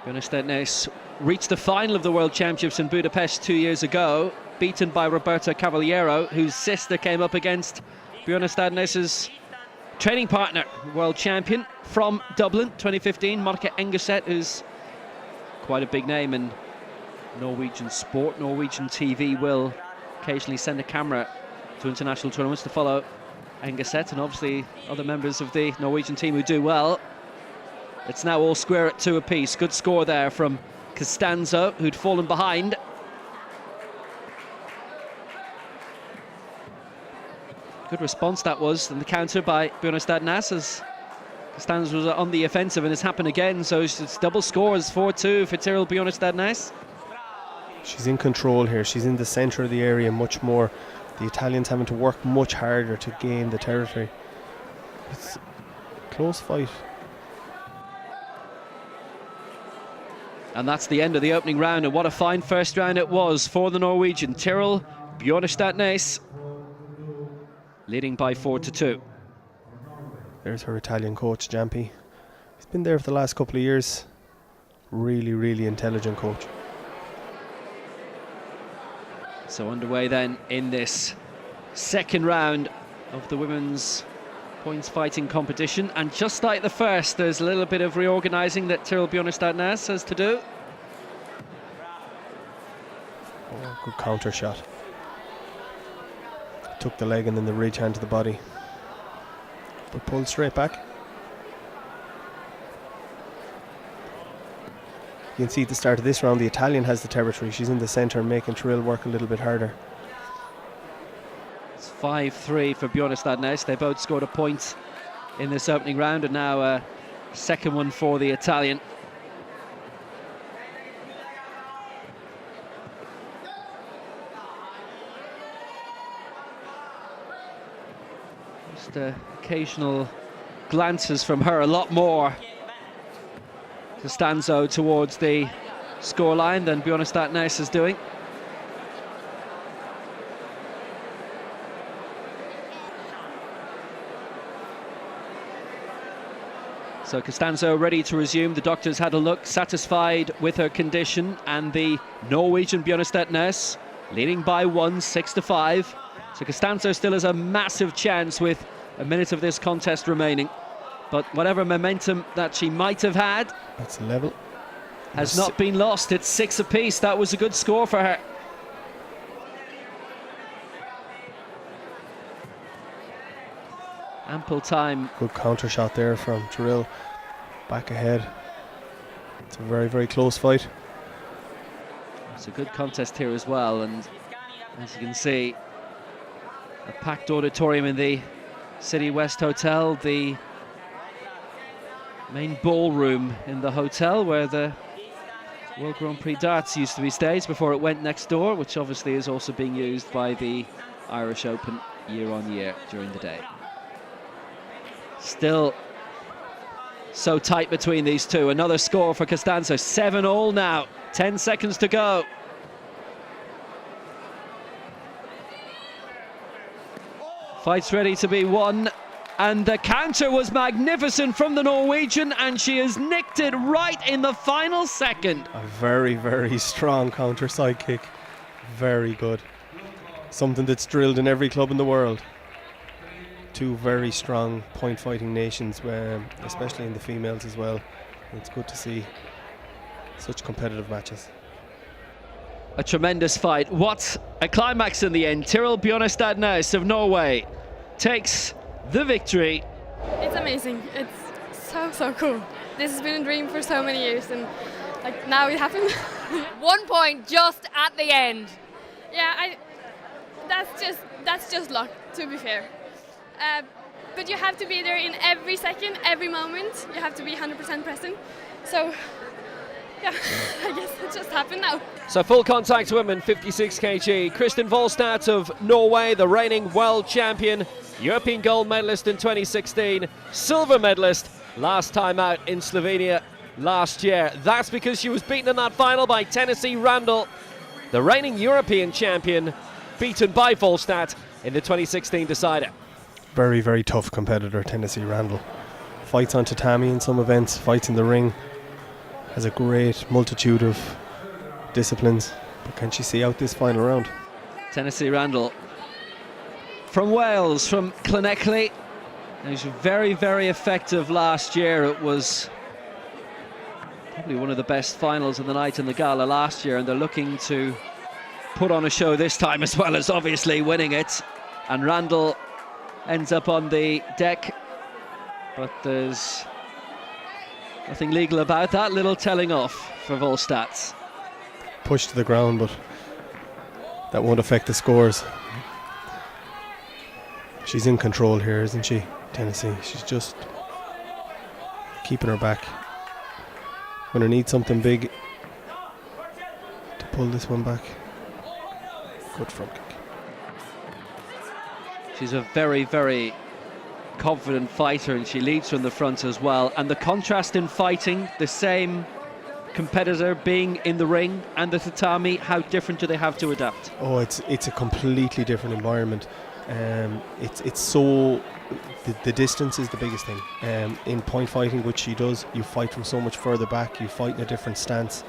S2: Bjornestad Næss reached the final of the World Championships in Budapest 2 years ago, beaten by Roberta Cavaliero, whose sister came up against Bjornestad Næss's training partner, world champion from Dublin 2015, Monica Engeset, who's quite a big name in Norwegian sport. Norwegian TV will occasionally send a camera to international tournaments to follow Engeset and obviously other members of the Norwegian team who do well. It's now all square at 2 apiece. Good score there from Costanzo, who'd fallen behind. Good response that was, and the counter by Bjørnestad Næss as Costanzo was on the offensive, and it's happened again, so it's double scores, 4-2 for Tiril Bjørnestad Næss.
S7: She's in control here. She's in the centre of the area much more. The Italians having to work much harder to gain the territory. It's a close fight.
S2: And that's the end of the opening round, and what a fine first round it was for the Norwegian. Tiril Bjørnestad Næss leading by 4-2.
S7: There's her Italian coach, Jampi. He's been there for the last couple of years. Really, really intelligent coach.
S2: So underway then in this second round of the women's points fighting competition, and just like the first, there's a little bit of reorganising that Tiril Bjørnestad Næss has to do.
S7: Oh, good counter shot. Took the leg and then the reach hand to the body, but pulled straight back. You can see at the start of this round the Italian has the territory. She's in the centre making Tiril work a little bit harder.
S2: It's 5-3 for Bjørnestad Næss. They both scored a point in this opening round, and now a second one for the Italian. Just occasional glances from her, a lot more Costanzo towards the scoreline than Bjørnestad Næss is doing. So Costanzo ready to resume. The doctors had a look, satisfied with her condition, and the Norwegian Bjørnestad Næss leading by 1, 6-5. So Costanzo still has a massive chance with a minute of this contest remaining. But whatever momentum that she might have had,
S7: that's level,
S2: has not been lost. It's 6 apiece. That was a good score for her. Ample time.
S7: Good counter shot there from Tiril. Back ahead. It's a very, very close fight.
S2: It's a good contest here as well, and as you can see, a packed auditorium in the City West Hotel, the main ballroom in the hotel where the World Grand Prix darts used to be staged before it went next door, which obviously is also being used by the Irish Open year on year during the day. Still so tight between these two. Another score for Costanzo, 7-all now, 10 seconds to go. Fight's ready to be won, and the counter was magnificent from the Norwegian, and she has nicked it right in the final second.
S7: A very, very strong counter side kick. Very good. Something that's drilled in every club in the world. Two very strong point fighting nations, especially in the females as well. It's good to see such competitive matches.
S2: A tremendous fight. What a climax in the end. Tiril Bjørnestad Næss of Norway takes the victory.
S12: It's amazing. It's so cool. This has been a dream for so many years, and like now it happened.
S1: 1 point just at the end.
S12: Yeah, that's just luck, to be fair. But you have to be there in every second, every moment. You have to be 100% present. So yeah, I guess it just happened now.
S2: So full contact women, 56 kg. Kristin Volstad of Norway, the reigning world champion, European gold medalist in 2016, silver medalist last time out in Slovenia last year. That's because she was beaten in that final by Tennessee Randall, the reigning European champion, beaten by Volstad in the 2016 decider.
S7: Very, very tough competitor, Tennessee Randall. Fights on tatami in some events, fights in the ring. Has a great multitude of disciplines. But can she see out this final round?
S2: Tennessee Randall from Wales, from Llanelli. He was very, very effective last year. It was probably one of the best finals of the night in the gala last year, and they're looking to put on a show this time, as well as obviously winning it. And Randall ends up on the deck, but there's nothing legal about that. Little telling off for Volstadt.
S7: Pushed to the ground, but that won't affect the scores. She's in control here, isn't she, Tennessee? She's just keeping her back. Gonna need something big to pull this one back. Good front kick.
S2: She's a very, very confident fighter, and she leads from the front as well. And the contrast in fighting, the same competitor being in the ring and the tatami, how different do they have to adapt?
S7: Oh, it's a completely different environment. It's so the distance is the biggest thing. In point fighting, which she does, you fight from so much further back. You fight in a different stance.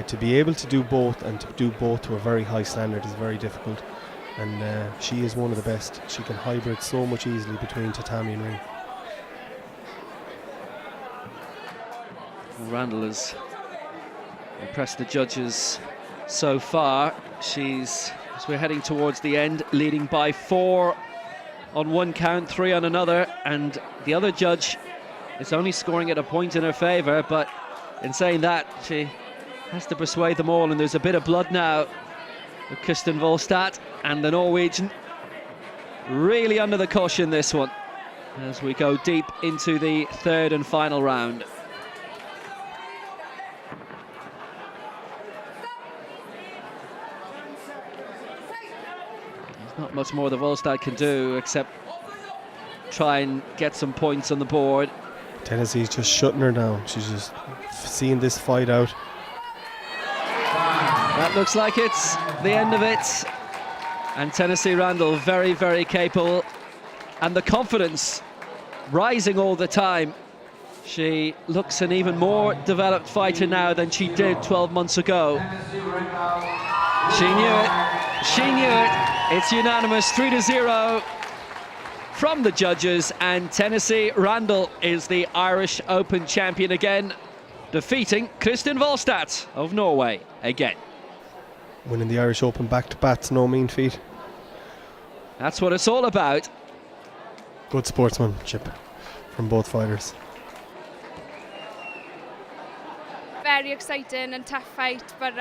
S7: To be able to do both, and to do both to a very high standard, is very difficult. And she is one of the best. She can hybrid so much easily between tatami and ring.
S2: Randall has impressed the judges so far. She's, as we're heading towards the end, leading by 4 on one count, 3 on another, and the other judge is only scoring at a point in her favour. But in saying that, she has to persuade them all, and there's a bit of blood now with Kirsten Volstadt and the Norwegian really under the cushion this one, as we go deep into the third and final round. There's not much more the Volstadt can do except try and get some points on the board.
S7: Tennessee's just shutting her down. She's just seeing this fight out.
S2: That looks like it's the end of it. And Tennessee Randall very, very capable. And the confidence rising all the time. She looks an even more developed fighter now than she did 12 months ago. She knew it. She knew it. It's unanimous, 3-0 from the judges. And Tennessee Randall is the Irish Open champion again, defeating Kristin Volstadt of Norway again.
S7: Winning the Irish Open back-to-back's no mean feat.
S2: That's what it's all about.
S7: Good sportsmanship from both fighters.
S12: Very exciting and tough fight, but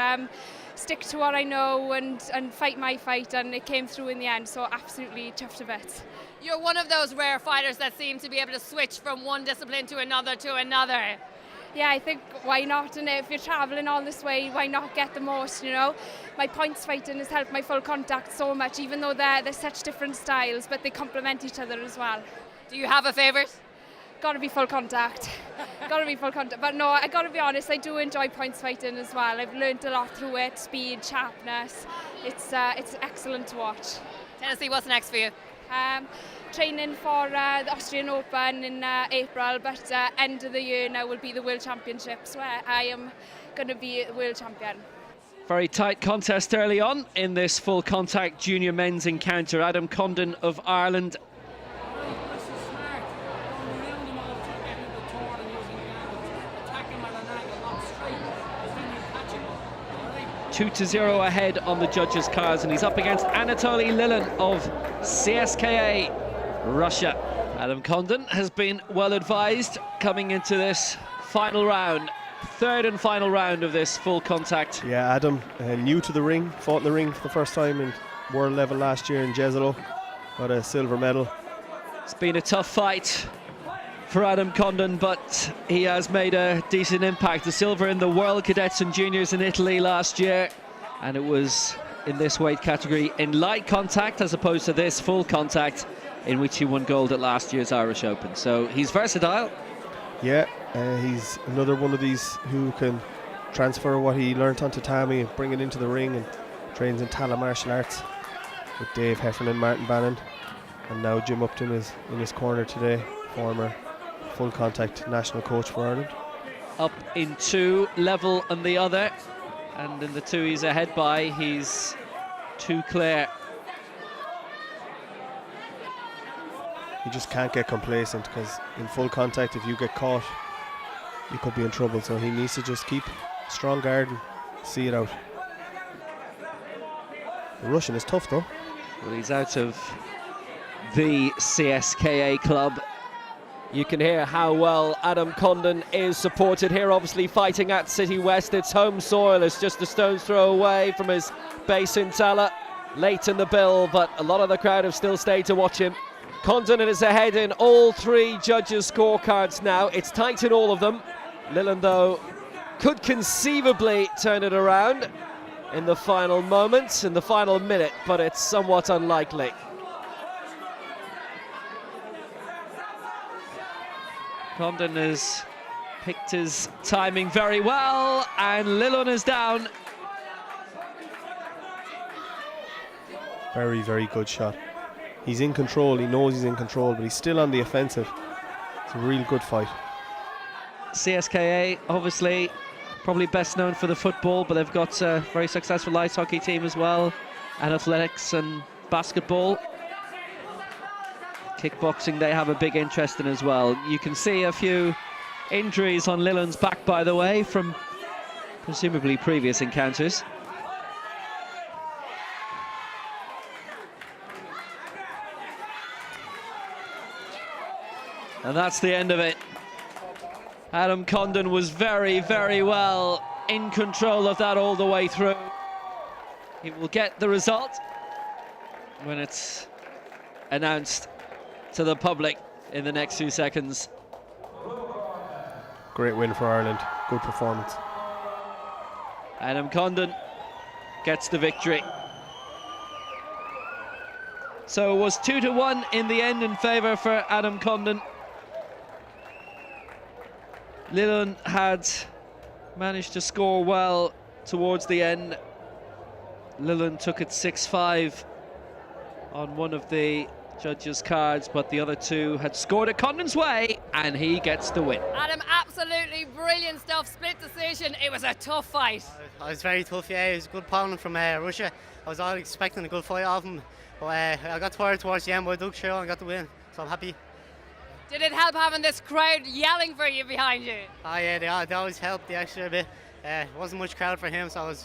S12: stick to what I know and fight my fight, and it came through in the end, so absolutely chuffed to bits.
S1: You're one of those rare fighters that seem to be able to switch from one discipline to another to another.
S12: Yeah, I think why not? And if you're travelling all this way, why not get the most, you know? My points fighting has helped my full contact so much, even though they're such different styles, but they complement each other as well.
S1: Do you have a favourite?
S12: Gotta be full contact. Gotta be full contact. But no, I gotta be honest, I do enjoy points fighting as well. I've learned a lot through it, speed, sharpness. It's excellent to watch.
S1: Tennessee, what's next for you?
S12: Training for the Austrian Open in April, but end of the year now will be the World Championships, where I am going to be the world champion.
S2: Very tight contest early on in this full contact junior men's encounter. Adam Condon of Ireland. 2-0 ahead on the judges' cards, and he's up against Anatoly Lilin of CSKA Russia. Adam Condon has been well advised coming into this final round, third and final round of this full contact.
S7: Yeah, Adam, new to the ring, fought in the ring for the first time in world level last year in Jezero, got a silver medal.
S2: It's been a tough fight for Adam Condon, but he has made a decent impact. The silver in the World Cadets and Juniors in Italy last year, and it was in this weight category in light contact as opposed to this full contact, in which he won gold at last year's Irish Open. So he's versatile.
S7: Yeah, he's another one of these who can transfer what he learnt on tatami and bring it into the ring, and trains in Tala Martial Arts with Dave Heffernan and Martin Bannon. And now Jim Upton is in his corner today, former full contact national coach for Ireland.
S2: Up in 2, level on the other, and in the 2 he's ahead by, he's 2 clear.
S7: You just can't get complacent, because in full contact, if you get caught, you could be in trouble. So he needs to just keep strong guard and see it out. The Russian is tough though.
S2: Well, he's out of the CSKA club. You can hear how well Adam Condon is supported here, obviously fighting at City West. It's home soil, it's just a stone's throw away from his base in Tala. Late in the bill, but a lot of the crowd have still stayed to watch him. Condon is ahead in all three judges' scorecards now. It's tight in all of them. Lilland, though, could conceivably turn it around in the final moments, in the final minute, but it's somewhat unlikely. Condon has picked his timing very well, and Lilland is down.
S7: Very, very good shot. He's in control, he knows he's in control, but he's still on the offensive. It's a real good fight.
S2: CSKA, obviously, probably best known for the football, but they've got a very successful ice hockey team as well, and athletics and basketball. Kickboxing, they have a big interest in as well. You can see a few injuries on Lilland's back, by the way, from presumably previous encounters. And that's the end of it. Adam Condon was very, very well in control of that all the way through. He will get the result when it's announced to the public in the next few seconds.
S7: Great win for Ireland. Good performance.
S2: Adam Condon gets the victory. So it was 2-1 in the end in favour for Adam Condon. Lilland had managed to score well towards the end. Lilland took it 6-5 on one of the judges' cards, but the other two had scored it Condon's way, and he gets the win.
S1: Adam, absolutely brilliant stuff. Split decision. It was a tough fight.
S13: It was very tough, yeah. It was a good opponent from Russia. I was all expecting a good fight of him, but I got tired towards the end, but I dug through and got the win, so I'm happy.
S1: Did it help having this crowd yelling for you behind you?
S13: Oh yeah, they always help the extra bit. It wasn't much crowd for him, so it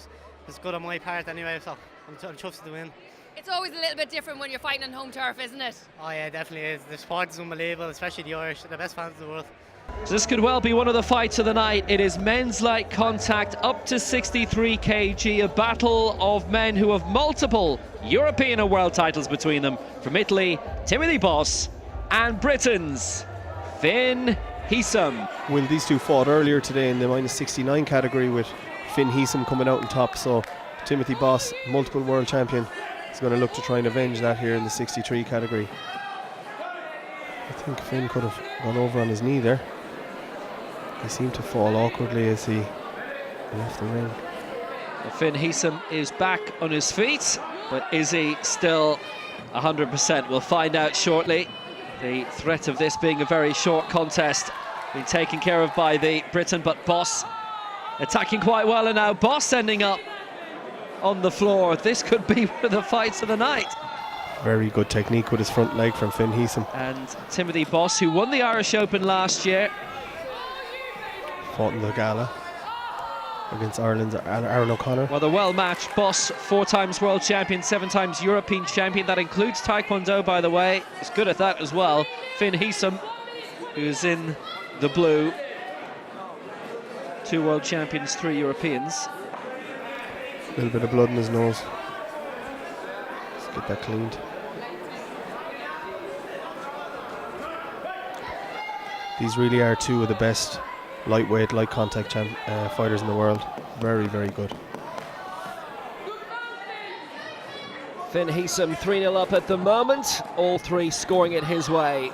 S13: was good on my part anyway, so I'm chuffed to win.
S1: It's always a little bit different when you're fighting on home turf, isn't it?
S13: Oh yeah, it definitely is. The sport is unbelievable, especially the Irish, the best fans in the world.
S2: So this could well be one of the fights of the night. It is men's light contact up to 63 kg, a battle of men who have multiple European and world titles between them. From Italy, Timothy Boss, and Britain's Finn Heesum.
S7: Well, these two fought earlier today in the -69 category with Finn Heesum coming out on top, so Timothy Boss, multiple world champion, is going to look to try and avenge that here in the 63 category. I think Finn could have gone over on his knee there. He seemed to fall awkwardly as he left the ring.
S2: Well, Finn Heesum is back on his feet, but is he still 100%? We'll find out shortly. The threat of this being a very short contest being taken care of by the Briton, but Boss attacking quite well, and now Boss ending up on the floor. This could be one of the fights of the night.
S7: Very good technique with his front leg from Finn Heesum.
S2: And Timothy Boss, who won the Irish Open last year,
S7: fought in the gala against Ireland's Aaron O'Connor.
S2: Well, the well-matched Boss, 4 times world champion, 7 times European champion. That includes Taekwondo, by the way. He's good at that as well. Finn Heesum, who's in the blue. 2 world champions, 3 Europeans.
S7: A little bit of blood in his nose. Let's get that cleaned. These really are two of the best lightweight, light contact fighters in the world. Very, very good.
S2: Finn Heesum 3-0 up at the moment, all 3 scoring it his way.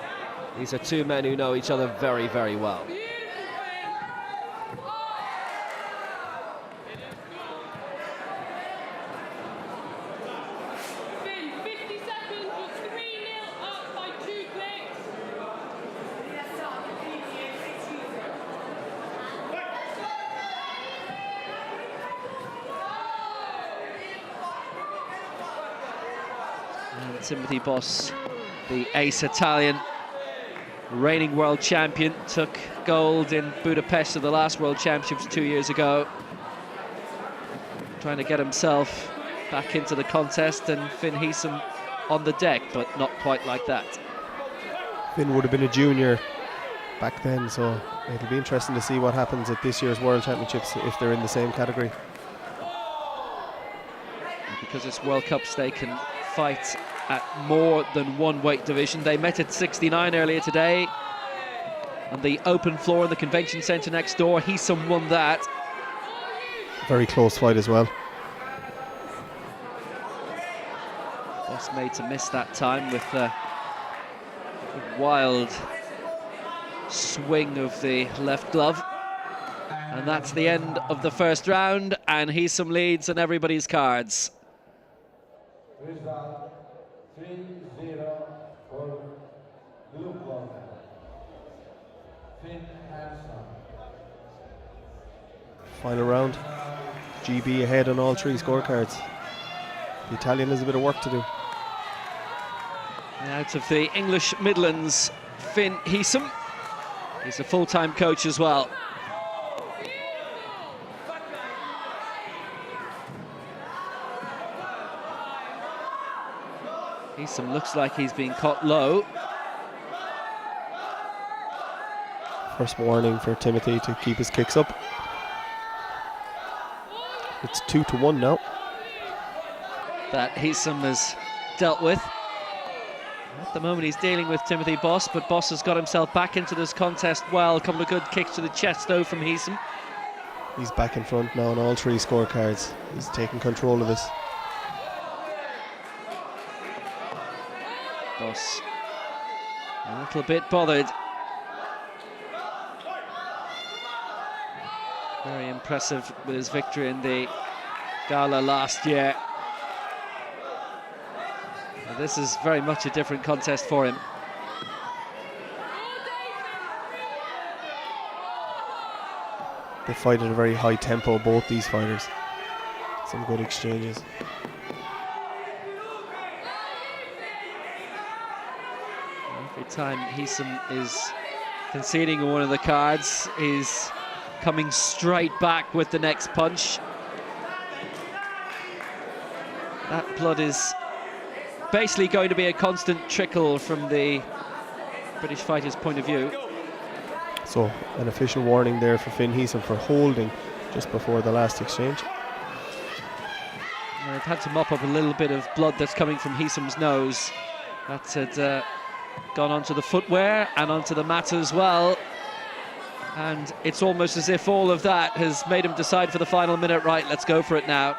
S2: These are 2 men who know each other very, very well. Timothy Boss, the ace Italian, reigning world champion, took gold in Budapest at the last World Championships 2 years ago. Trying to get himself back into the contest, and Finn Heesom on the deck, but not quite like that.
S7: Finn would have been a junior back then, so it'll be interesting to see what happens at this year's World Championships if they're in the same category.
S2: Because it's World Cups, they can fight at more than one weight division. They met at 69 earlier today on the open floor in the convention centre next door. Heesom won that.
S7: Very close fight as well.
S2: Boss made to miss that time with a wild swing of the left glove. And that's the end of the first round, and Heesom leads on everybody's cards.
S14: Result 3-0 for blue corner. Finn Heesom.
S7: Final round. GB ahead on all three scorecards. The Italian has a bit of work to do.
S2: Out of the English Midlands, Finn Heesom. He's a full-time coach as well. Heesom looks like he's being caught low.
S7: First warning for Timothy to keep his kicks up. It's 2-1 now.
S2: That Heesom has dealt with. At the moment he's dealing with Timothy Boss, but Boss has got himself back into this contest well. A couple of good kicks to the chest though from Heesom.
S7: He's back in front now on all three scorecards. He's taking control of this.
S2: Boss a little bit bothered. Very impressive with his victory in the gala last year. And this is very much a different contest for him.
S7: They fight at a very high tempo, both these fighters. Some good exchanges.
S2: Every time Heesom is conceding on one of the cards, he's coming straight back with the next punch. That blood is basically going to be a constant trickle from the British fighter's point of view.
S7: So an official warning there for Finn Heesom for holding just before the last exchange.
S2: They've had to mop up a little bit of blood that's coming from Heesom's nose. That had gone onto the footwear and onto the mat as well. And it's almost as if all of that has made him decide for the final minute, right, let's go for it now.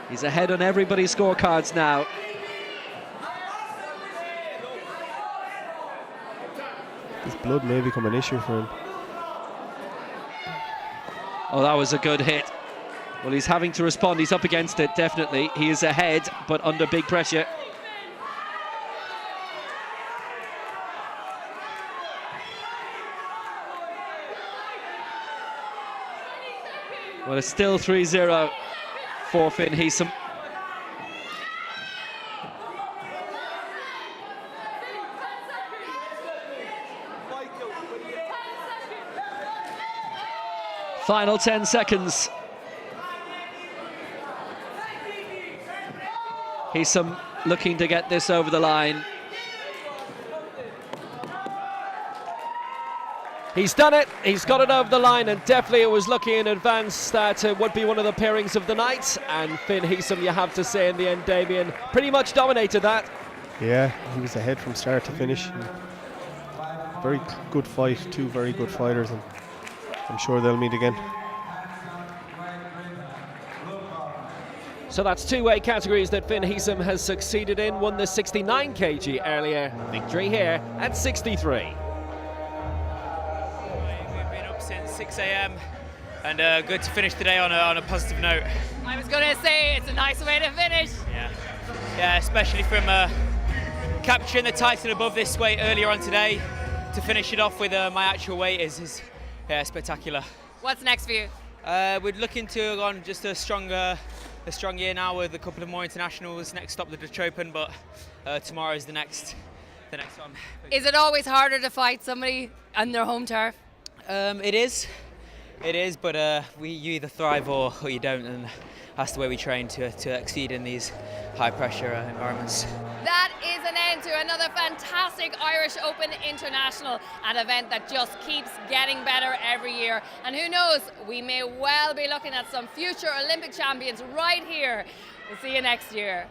S2: He's ahead on everybody's scorecards now.
S7: His blood may become an issue for him.
S2: Oh, that was a good hit. Well, he's having to respond. He's up against it, definitely. He is ahead, but under big pressure. Well, it's still 3-0 for Finn Heesom. Final 10 seconds. Heesom looking to get this over the line.
S15: He's done it, he's got it over the line, and definitely it was looking in advance that it would be one of the pairings of the night. And Finn Heesom, you have to say, in the end, Damien, pretty much dominated that.
S7: Yeah, he was ahead from start to finish. Very good fight, two very good fighters, and I'm sure they'll meet again.
S15: So that's two weight categories that Finn Heesom has succeeded in. Won the 69 kg earlier. Victory here at 63.
S16: We've been up since 6 a.m. and good to finish today on a positive note.
S1: I was going to say it's a nice way to finish.
S16: Yeah, especially from capturing the title above this weight earlier on today to finish it off with my actual weight is spectacular.
S1: What's next for you?
S16: We're looking to go on just a strong year now with a couple of more internationals. Next stop the Dutch Open, but tomorrow is the next one.
S1: Is it always harder to fight somebody on their home turf?
S16: It is. It is, but you either thrive or you don't, and that's the way we train to exceed in these high-pressure environments.
S1: That is an end to another fantastic Irish Open International, an event that just keeps getting better every year. And who knows, we may well be looking at some future Olympic champions right here. We'll see you next year.